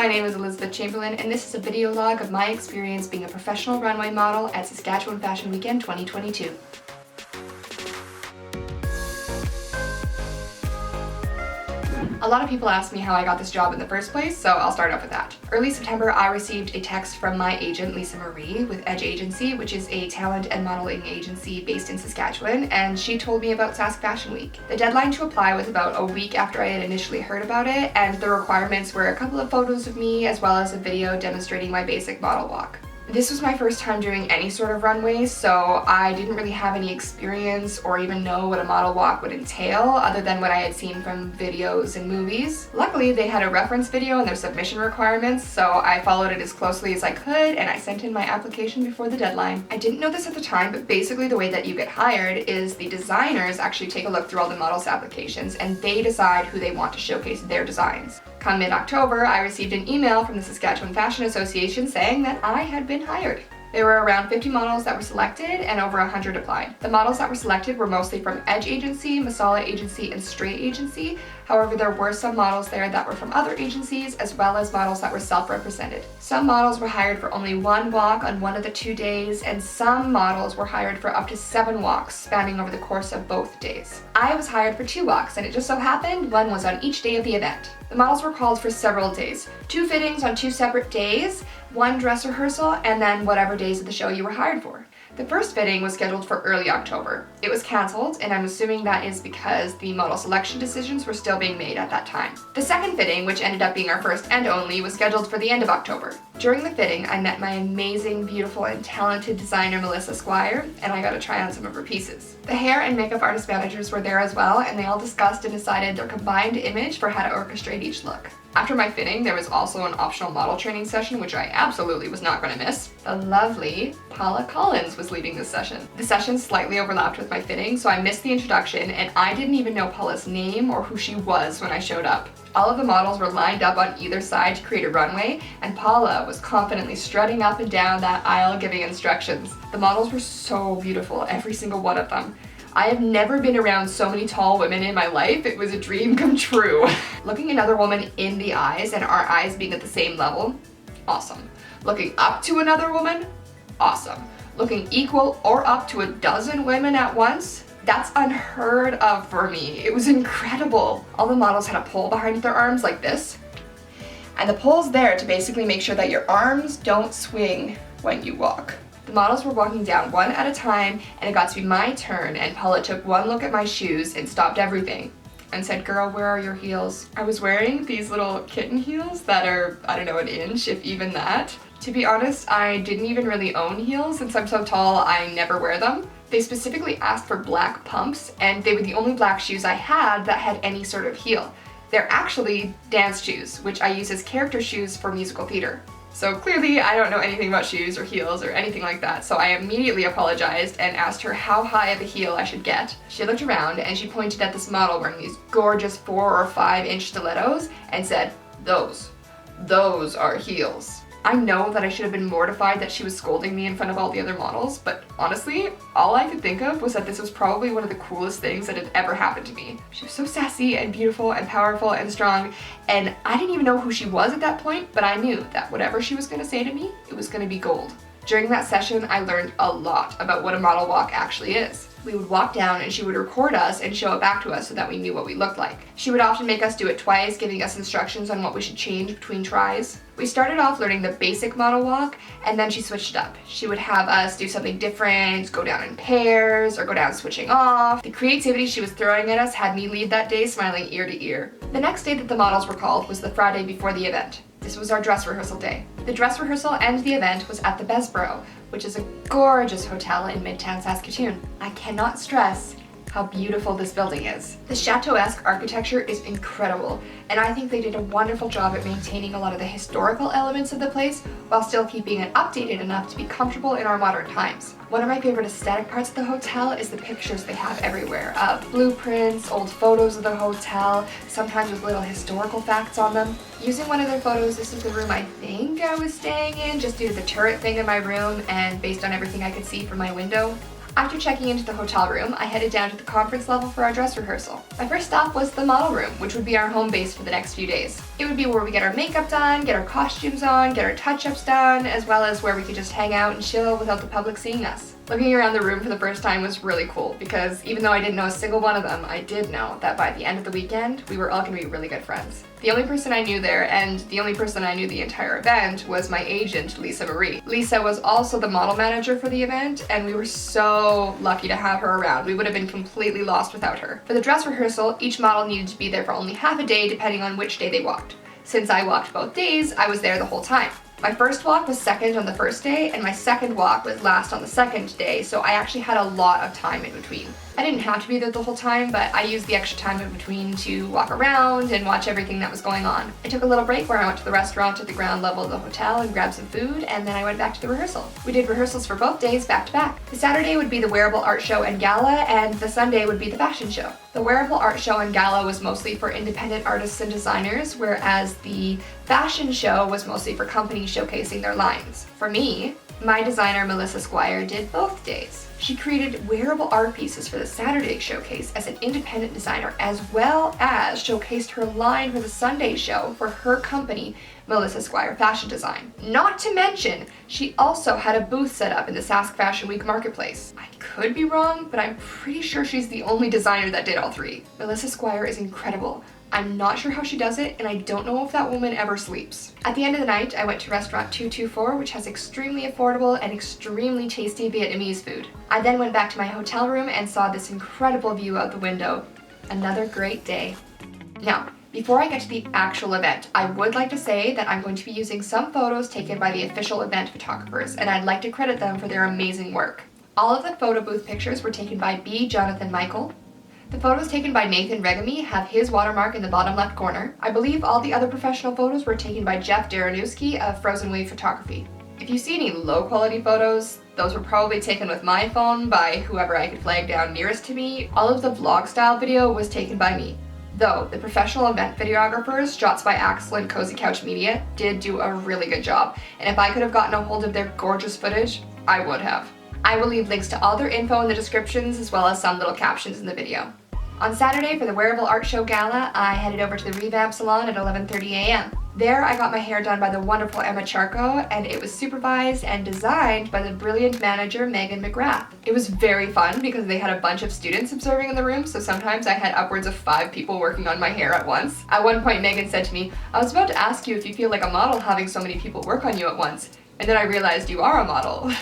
my name is Elizabeth Chamberlain, and this is a video log of my experience being a professional runway model at Saskatchewan Fashion Weekend 2022. A lot of people ask me how I got this job in the first place, so I'll start off with that. Early September, I received a text from my agent, Lisa Marie, with Edge Agency, which is a talent and modeling agency based in Saskatchewan, and she told me about Sask Fashion Week. The deadline to apply was about a week after I had initially heard about it, and the requirements were a couple of photos of me as well as a video demonstrating my basic model walk. This was my first time doing any sort of runway, so I didn't really have any experience or even know what a model walk would entail other than what I had seen from videos and movies. Luckily, they had a reference video in their submission requirements, so I followed it as closely as I could and I sent in my application before the deadline. I didn't know this at the time, but basically the way that you get hired is the designers actually take a look through all the models' applications and they decide who they want to showcase their designs. Come mid-October, I received an email from the Saskatchewan Fashion Association saying that I had been hired. There were around 50 models that were selected and over 100 applied. The models that were selected were mostly from Edge Agency, Masala Agency, and Straight Agency. However, there were some models there that were from other agencies as well as models that were self-represented. Some models were hired for only one walk on one of the 2 days, and some models were hired for up to 7 walks spanning over the course of both days. I was hired for 2 walks, and it just so happened one was on each day of the event. The models were called for several days. 2 fittings on 2 separate days, 1 dress rehearsal, and then whatever days of the show you were hired for. The first fitting was scheduled for early October. It was cancelled, and I'm assuming that is because the model selection decisions were still being made at that time. The second fitting, which ended up being our first and only, was scheduled for the end of October. During the fitting, I met my amazing, beautiful, and talented designer Melissa Squire, and I got to try on some of her pieces. The hair and makeup artist managers were there as well, and they all discussed and decided their combined image for how to orchestrate each look. After my fitting, there was also an optional model training session, which I absolutely was not going to miss. The lovely Paula Collins was leading this session. The session slightly overlapped with my fitting, so I missed the introduction, and I didn't even know Paula's name or who she was when I showed up. All of the models were lined up on either side to create a runway, and Paula was confidently strutting up and down that aisle giving instructions. The models were so beautiful, every single one of them. I have never been around so many tall women in my life. It was a dream come true. Looking another woman in the eyes and our eyes being at the same level, awesome. Looking up to another woman, awesome. Looking equal or up to a dozen women at once, that's unheard of for me. It was incredible. All the models had a pole behind their arms like this. And the pole's there to basically make sure that your arms don't swing when you walk. The models were walking down one at a time, and it got to be my turn, and Paula took one look at my shoes and stopped everything and said, "Girl, where are your heels?" I was wearing these little kitten heels that are, I don't know, an inch, if even that. To be honest, I didn't even really own heels. Since I'm so tall, I never wear them. They specifically asked for black pumps, and they were the only black shoes I had that had any sort of heel. They're actually dance shoes, which I use as character shoes for musical theater. So clearly I don't know anything about shoes or heels or anything like that, so I immediately apologized and asked her how high of a heel I should get. She looked around and she pointed at this model wearing these gorgeous 4 or 5 inch stilettos and said, those are heels." I know that I should have been mortified that she was scolding me in front of all the other models, but honestly, all I could think of was that this was probably one of the coolest things that had ever happened to me. She was so sassy and beautiful and powerful and strong, and I didn't even know who she was at that point, but I knew that whatever she was going to say to me, it was going to be gold. During that session, I learned a lot about what a model walk actually is. We would walk down and she would record us and show it back to us so that we knew what we looked like. She would often make us do it twice, giving us instructions on what we should change between tries. We started off learning the basic model walk, and then she switched it up. She would have us do something different, go down in pairs, or go down switching off. The creativity she was throwing at us had me leave that day smiling ear to ear. The next day that the models were called was the Friday before the event. This was our dress rehearsal day. The dress rehearsal and the event was at the Bessborough, which is a gorgeous hotel in Midtown Saskatoon. I cannot stress how beautiful this building is. The chateau-esque architecture is incredible, and I think they did a wonderful job at maintaining a lot of the historical elements of the place while still keeping it updated enough to be comfortable in our modern times. One of my favorite aesthetic parts of the hotel is the pictures they have everywhere of blueprints, old photos of the hotel, sometimes with little historical facts on them. Using one of their photos, this is the room I think I was staying in just due to the turret thing in my room and based on everything I could see from my window. After checking into the hotel room, I headed down to the conference level for our dress rehearsal. My first stop was the model room, which would be our home base for the next few days. It would be where we get our makeup done, get our costumes on, get our touch-ups done, as well as where we could just hang out and chill without the public seeing us. Looking around the room for the first time was really cool because even though I didn't know a single one of them, I did know that by the end of the weekend, we were all going to be really good friends. The only person I knew there, and the only person I knew the entire event, was my agent, Lisa Marie. Lisa was also the model manager for the event, and we were so lucky to have her around. We would have been completely lost without her. For the dress rehearsal, each model needed to be there for only half a day depending on which day they walked. Since I walked both days, I was there the whole time. My first walk was second on the first day, and my second walk was last on the second day, so I actually had a lot of time in between. I didn't have to be there the whole time, but I used the extra time in between to walk around and watch everything that was going on. I took a little break where I went to the restaurant at the ground level of the hotel and grabbed some food, and then I went back to the rehearsal. We did rehearsals for both days back to back. The Saturday would be the Wearable art show and gala, and the Sunday would be the fashion show. The Wearable art show and gala was mostly for independent artists and designers, whereas the fashion show was mostly for companies showcasing their lines. For me, my designer Melissa Squire did both days. She created wearable art pieces for the Saturday showcase as an independent designer, as well as showcased her line for the Sunday show for her company, Melissa Squire Fashion Design. Not to mention, she also had a booth set up in the Sask Fashion Week marketplace. I could be wrong, but I'm pretty sure she's the only designer that did all three. Melissa Squire is incredible. I'm not sure how she does it, and I don't know if that woman ever sleeps. At the end of the night, I went to restaurant 224, which has extremely affordable and extremely tasty Vietnamese food. I then went back to my hotel room and saw this incredible view out the window. Another great day. Now, before I get to the actual event, I would like to say that I'm going to be using some photos taken by the official event photographers, and I'd like to credit them for their amazing work. All of the photo booth pictures were taken by B. Jonathan Michael. The photos taken by Nathan Regami have his watermark in the bottom left corner. I believe all the other professional photos were taken by Jeff Daranowski of Frozen Wave Photography. If you see any low quality photos, those were probably taken with my phone by whoever I could flag down nearest to me. All of the vlog style video was taken by me. Though the professional event videographers, shots by Axel and Cozy Couch Media, did do a really good job, and if I could have gotten a hold of their gorgeous footage, I would have. I will leave links to all their info in the descriptions as well as some little captions in the video. On Saturday for the Wearable Art Show Gala, I headed over to the Revamp Salon at 11:30 a.m. There I got my hair done by the wonderful Emma Charko, and it was supervised and designed by the brilliant manager Meghan McGrath. It was very fun because they had a bunch of students observing in the room, so sometimes I had upwards of 5 people working on my hair at once. At one point Meghan said to me, "I was about to ask you if you feel like a model having so many people work on you at once, and then I realized you are a model."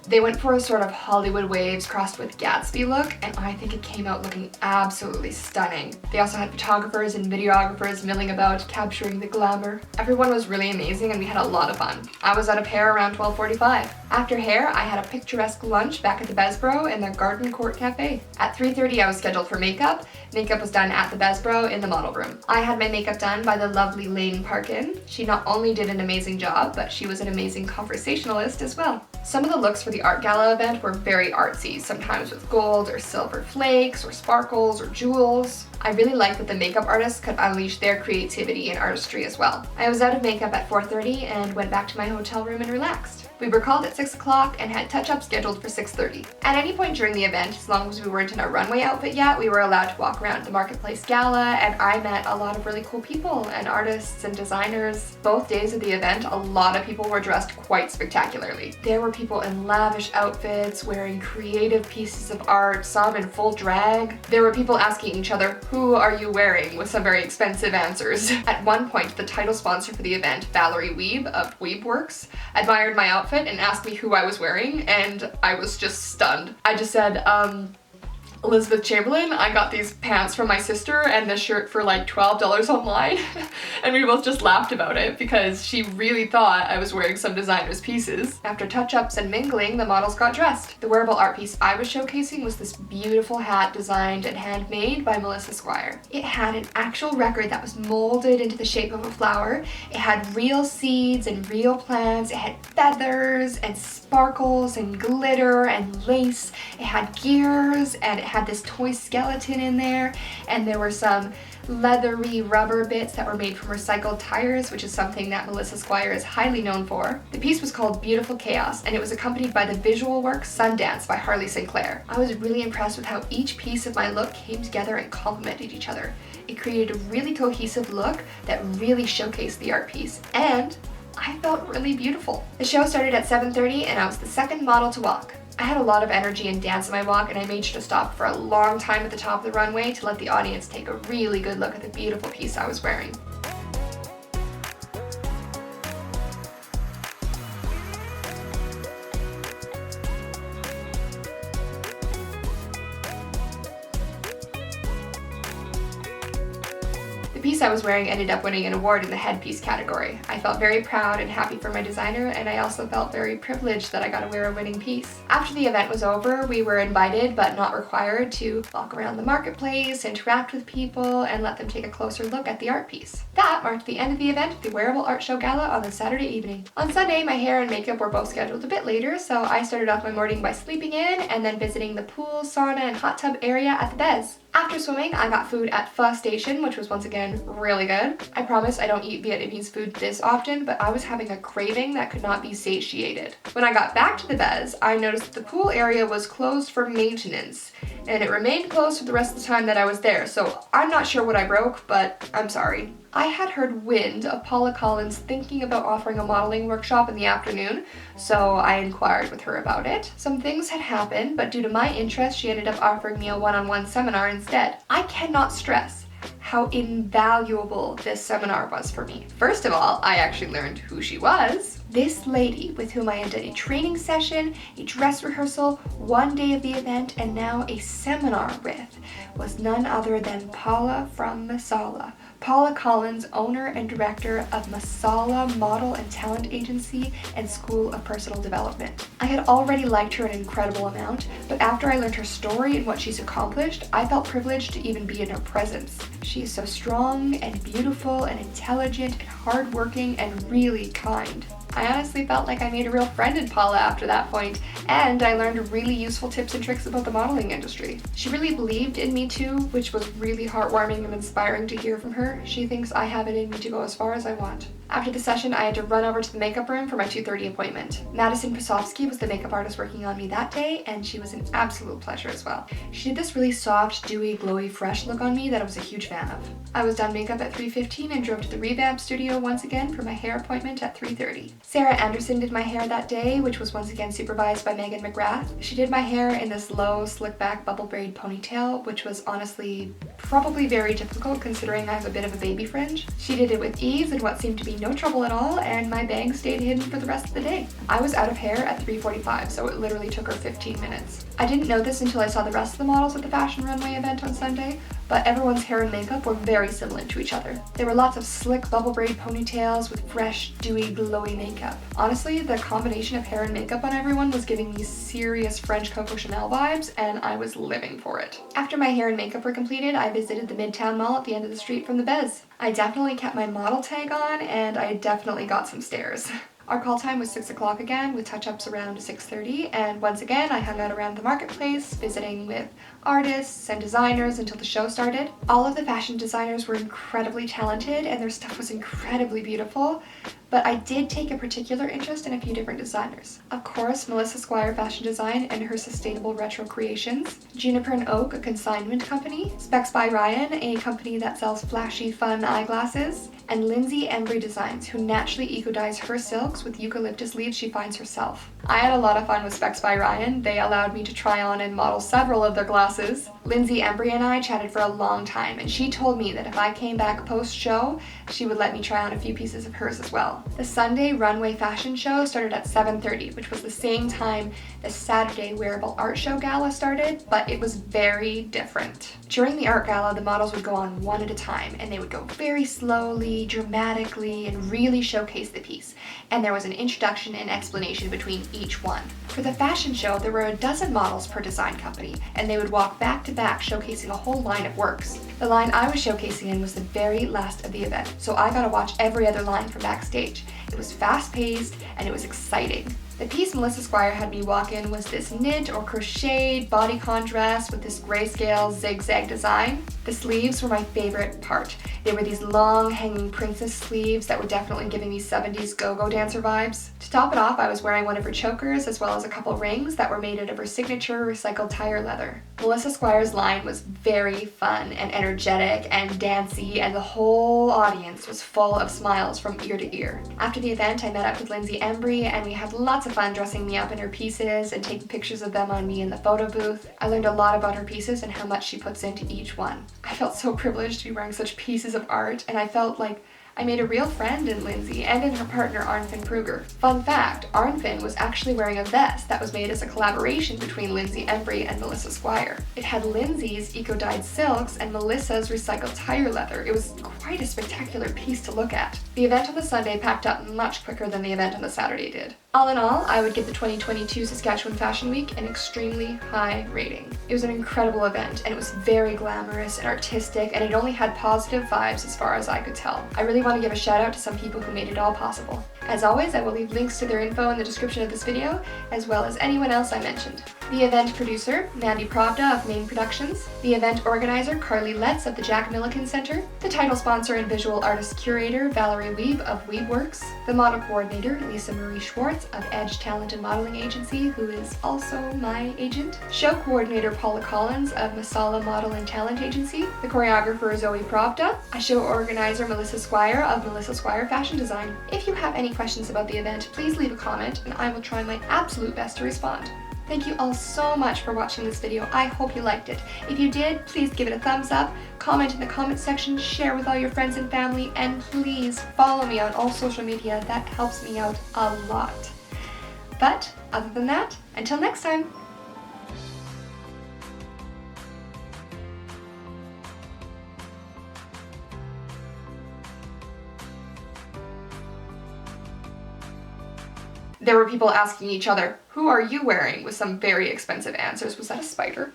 They went for a sort of Hollywood waves crossed with Gatsby look, and I think it came out looking absolutely stunning. They also had photographers and videographers milling about, capturing the glamour. Everyone was really amazing and we had a lot of fun. I was out of hair around 12:45. After hair, I had a picturesque lunch back at the Besbro in their Garden Court Cafe. At 3:30 I was scheduled for makeup. Makeup was done at the Besbro in the model room. I had my makeup done by the lovely Lane Parkin. She not only did an amazing job, but she was an amazing conversationalist as well. Some of the looks for the art gala event were very artsy, sometimes with gold or silver flakes or sparkles or jewels. I really liked that the makeup artists could unleash their creativity and artistry as well. I was out of makeup at 4:30 and went back to my hotel room and relaxed. We were called at 6 o'clock and had touch-ups scheduled for 6:30. At any point during the event, as long as we weren't in our runway outfit yet, we were allowed to walk around the Marketplace Gala, and I met a lot of really cool people and artists and designers. Both days of the event, a lot of people were dressed quite spectacularly. There were people in lavish outfits, wearing creative pieces of art, some in full drag. There were people asking each other, "Who are you wearing?" with some very expensive answers. At one point, the title sponsor for the event, Valerie Weeb of Weebworks, admired my outfit and asked me who I was wearing, and I was just stunned. I just said, Elizabeth Chamberlain, I got these pants from my sister and this shirt for like $12 online. And we both just laughed about it because she really thought I was wearing some designer's pieces. After touch-ups and mingling, the models got dressed. The wearable art piece I was showcasing was this beautiful hat designed and handmade by Melissa Squire. It had an actual record that was molded into the shape of a flower. It had real seeds and real plants. It had feathers and sparkles and glitter and lace. It had gears and it had this toy skeleton in there, and there were some leathery rubber bits that were made from recycled tires, which is something that Melissa Squire is highly known for. The piece was called Beautiful Chaos, and it was accompanied by the visual work Sundance by Harley Sinclair. I was really impressed with how each piece of my look came together and complemented each other. It created a really cohesive look that really showcased the art piece, and I felt really beautiful. The show started at 7:30 and I was the second model to walk. I had a lot of energy and dance in my walk, and I made sure to stop for a long time at the top of the runway to let the audience take a really good look at the beautiful piece I was wearing. The piece I was wearing ended up winning an award in the Headpiece category. I felt very proud and happy for my designer, and I also felt very privileged that I got to wear a winning piece. After the event was over, we were invited but not required to walk around the marketplace, interact with people, and let them take a closer look at the art piece. That marked the end of the event, the Wearable Art Show Gala, on the Saturday evening. On Sunday, my hair and makeup were both scheduled a bit later, so I started off my morning by sleeping in and then visiting the pool, sauna, and hot tub area at the Bez. After swimming, I got food at Pho Station, which was once again really good. I promise I don't eat Vietnamese food this often, but I was having a craving that could not be satiated. When I got back to the Bez, I noticed the pool area was closed for maintenance, and it remained closed for the rest of the time that I was there, so I'm not sure what I broke, but I'm sorry. I had heard wind of Paula Collins thinking about offering a modeling workshop in the afternoon, so I inquired with her about it. Some things had happened, but due to my interest, she ended up offering me a one-on-one seminar instead. I cannot stress how invaluable this seminar was for me. First of all, I actually learned who she was. This lady with whom I did a training session, a dress rehearsal, one day of the event, and now a seminar with was none other than Paula from Masala. Paula Collins, owner and director of Masala Model and Talent Agency and School of Personal Development. I had already liked her an incredible amount, but after I learned her story and what she's accomplished, I felt privileged to even be in her presence. She is so strong and beautiful and intelligent and hardworking and really kind. I honestly felt like I made a real friend in Paula after that point, and I learned really useful tips and tricks about the modeling industry. She really believed in me too, which was really heartwarming and inspiring to hear from her. She thinks I have it in me to go as far as I want. After the session, I had to run over to the makeup room for my 2:30 appointment. Madison Prosofsky was the makeup artist working on me that day, and she was an absolute pleasure as well. She did this really soft, dewy, glowy, fresh look on me that I was a huge fan of. I was done makeup at 3:15 and drove to the Revamp studio once again for my hair appointment at 3:30. Sarah Anderson did my hair that day, which was once again supervised by Meghan McGrath. She did my hair in this low, slick back bubble braid ponytail, which was honestly probably very difficult considering I have a bit of a baby fringe. She did it with ease and what seemed to be no trouble at all, and my bangs stayed hidden for the rest of the day. I was out of hair at 3:45, so it literally took her 15 minutes. I didn't know this until I saw the rest of the models at the Fashion Runway event on Sunday, but everyone's hair and makeup were very similar to each other. There were lots of slick bubble braid ponytails with fresh, dewy, glowy makeup. Honestly, the combination of hair and makeup on everyone was giving me serious French Coco Chanel vibes, and I was living for it. After my hair and makeup were completed, I visited the Midtown Mall at the end of the street from the Bez. I definitely kept my model tag on, and I definitely got some stares. Our call time was 6 o'clock again, with touch-ups around 6:30, and once again I hung out around the marketplace, visiting with artists and designers until the show started. All of the fashion designers were incredibly talented, and their stuff was incredibly beautiful, but I did take a particular interest in a few different designers. Of course, Melissa Squire Fashion Design and her sustainable retro creations, Juniper and Oak, a consignment company, Specs by Ryan, a company that sells flashy, fun eyeglasses, and Lindsay Embry Designs, who naturally eco-dyes her silks with eucalyptus leaves she finds herself. I had a lot of fun with Specs by Ryan. They allowed me to try on and model several of their glasses. Lindsay Embry and I chatted for a long time, and she told me that if I came back post-show, she would let me try on a few pieces of hers as well. The Sunday Runway fashion show started at 7:30, which was the same time the Saturday Wearable Art Show Gala started, but it was very different. During the art gala, the models would go on one at a time, and they would go very slowly, dramatically, and really showcase the piece. And there was an introduction and explanation between each one. For the fashion show, there were a dozen models per design company, and they would walk back to back showcasing a whole line of works. The line I was showcasing in was the very last of the event, so I got to watch every other line from backstage. It was fast-paced, and it was exciting. The piece Melissa Squire had me walk in was this knit or crocheted bodycon dress with this grayscale zigzag design. The sleeves were my favorite part. They were these long hanging princess sleeves that were definitely giving me 70s go-go dancer vibes. To top it off, I was wearing one of her chokers as well as a couple rings that were made out of her signature recycled tire leather. Melissa Squire's line was very fun and energetic and dancey, and the whole audience was full of smiles from ear to ear. After the event, I met up with Lindsay Embry and we had lots of fun dressing me up in her pieces and taking pictures of them on me in the photo booth. I learned a lot about her pieces and how much she puts into each one. I felt so privileged to be wearing such pieces of art, and I felt like I made a real friend in Lindsay and in her partner Arnfinn Kruger. Fun fact, Arnfinn was actually wearing a vest that was made as a collaboration between Lindsay Embry and Melissa Squire. It had Lindsay's eco-dyed silks and Melissa's recycled tire leather. It was quite a spectacular piece to look at. The event on the Sunday packed up much quicker than the event on the Saturday did. All in all, I would give the 2022 Saskatchewan Fashion Week an extremely high rating. It was an incredible event, and it was very glamorous and artistic, and it only had positive vibes as far as I could tell. I really want to give a shout out to some people who made it all possible. As always, I will leave links to their info in the description of this video, as well as anyone else I mentioned. The event producer, Mandy Pravda of Main Productions, the event organizer, Carlie of the Jack Millikin Center, the title sponsor and visual artist curator, Valerie Weeb of Weebworks, the model coordinator, Lisa Marie Scwartz of Edge Talent and Modeling Agency, who is also my agent, show coordinator Paula Collins of Masala Model and Talent Agency, the choreographer Zoe Pravda, a show organizer Melissa Squire of Melissa Squire Fashion Design. If you have any questions about the event, please leave a comment and I will try my absolute best to respond. Thank you all so much for watching this video. I hope you liked it. If you did, please give it a thumbs up, comment in the comment section, share with all your friends and family, and please follow me on all social media. That helps me out a lot. But other than that, until next time. There were people asking each other, "Who are you wearing?" with some very expensive answers. Was that a spider?